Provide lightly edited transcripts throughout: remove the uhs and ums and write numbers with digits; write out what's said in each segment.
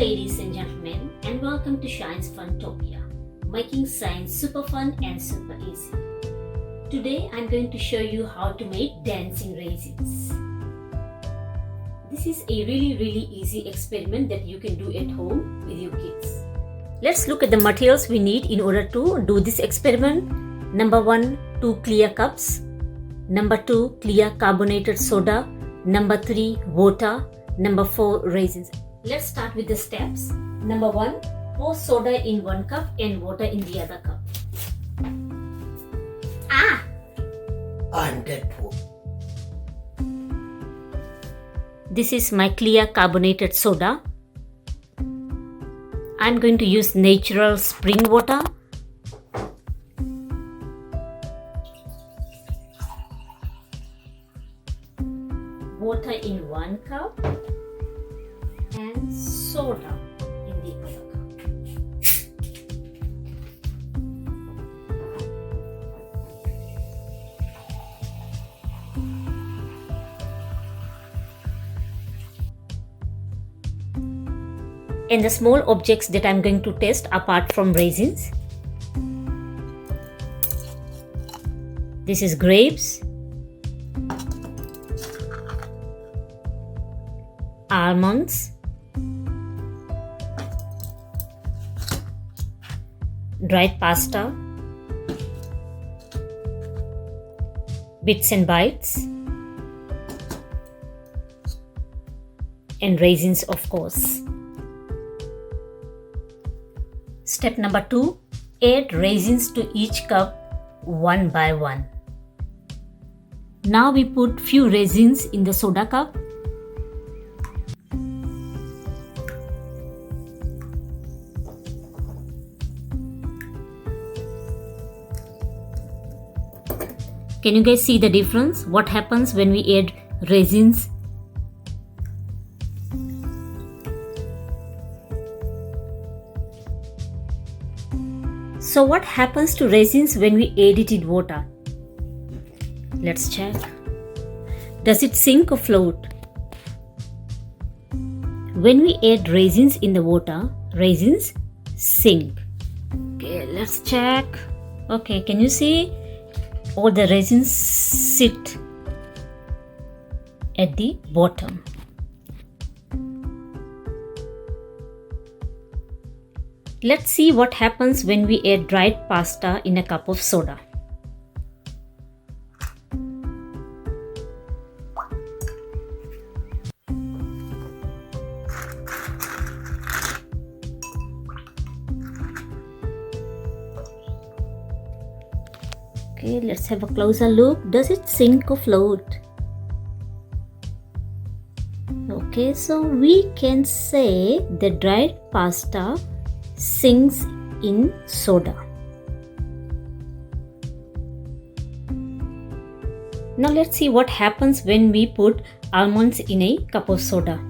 ladies and gentlemen, and welcome to Shyans Funtopia, making science super fun and super easy. Today I'm going to show you how to make dancing raisins. This is a really easy experiment that you can do at home with your kids. Let's look at the materials we need in order to do this experiment. Number 1, 2 clear cups. Number 2, clear carbonated soda. Number 3, water. Number 4, raisins. Let's start with the steps. Number 1, pour soda in 1 cup and water in the other cup. I'm Deadpool. This is my clear carbonated soda. I'm going to use natural spring water. Water in 1 cup and soda in the other cup. And the small objects that I'm going to test apart from raisins. This is grapes, almonds, dried pasta, bits and bytes, and raisins, of course. Step number 2, add raisins to each cup one by one. Now we put few raisins in the soda cup. Can you guys see the difference? What happens when we add raisins? So what happens to raisins when we add it in water? Let's check. Does it sink or float? When we add raisins in the water, raisins sink. Okay, let's check. Okay, can you see? All the raisins sit at the bottom. Let's see what happens when we add dried pasta in a cup of soda. Okay, let's have a closer look. Does it sink or float? Okay, so we can say the dried pasta sinks in soda. Now let's see what happens when we put almonds in a cup of soda.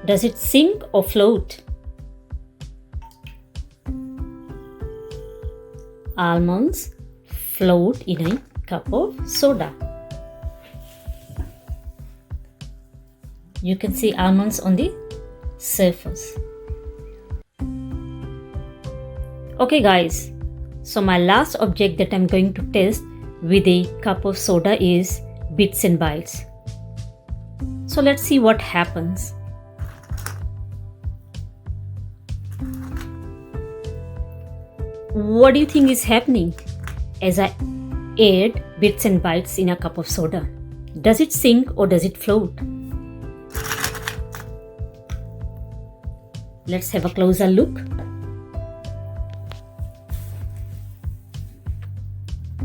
Does it sink or float? Almonds float in a cup of soda. You can see almonds on the surface. Okay guys, so my last object that I'm going to test with a cup of soda is bits and bytes. So let's see what happens. What do you think is happening as I add bits and bytes in a cup of soda? Does it sink or does it float? Let's have a closer look.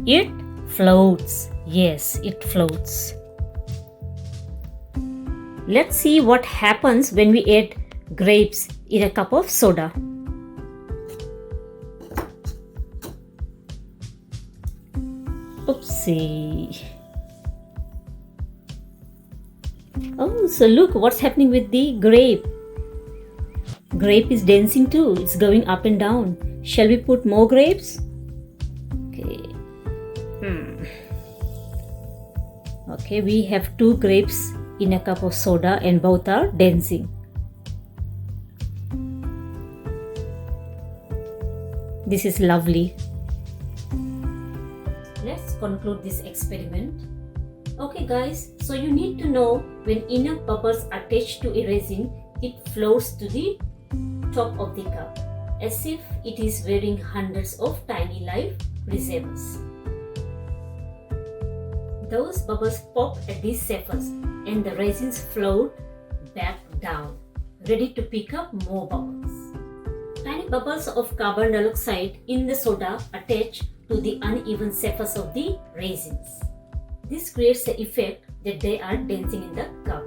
It floats. Yes, it floats. Let's see what happens when we add grapes in a cup of soda. Oopsie. Oh, so look what's happening with the grape. Grape is dancing too. It's going up and down. Shall we put more grapes? Okay, Okay, we have 2 grapes in a cup of soda and both are dancing. This is lovely. Let's conclude this experiment. Okay guys, so you need to know when enough bubbles are attached to a resin, it floats to the top of the cup as if it is wearing hundreds of tiny life preservers. Those bubbles pop at the surface and the resins float back down, ready to pick up more bubbles. Tiny bubbles of carbon dioxide in the soda attach to the uneven surface of the resins. This creates the effect that they are dancing in the cup.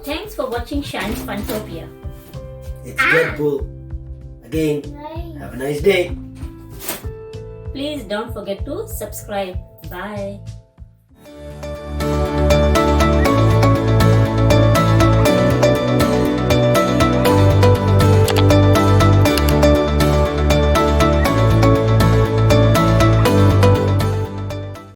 Thanks for watching Shyans Funtopia. It's Deadpool. Again, have a nice day. Please don't forget to subscribe. Bye.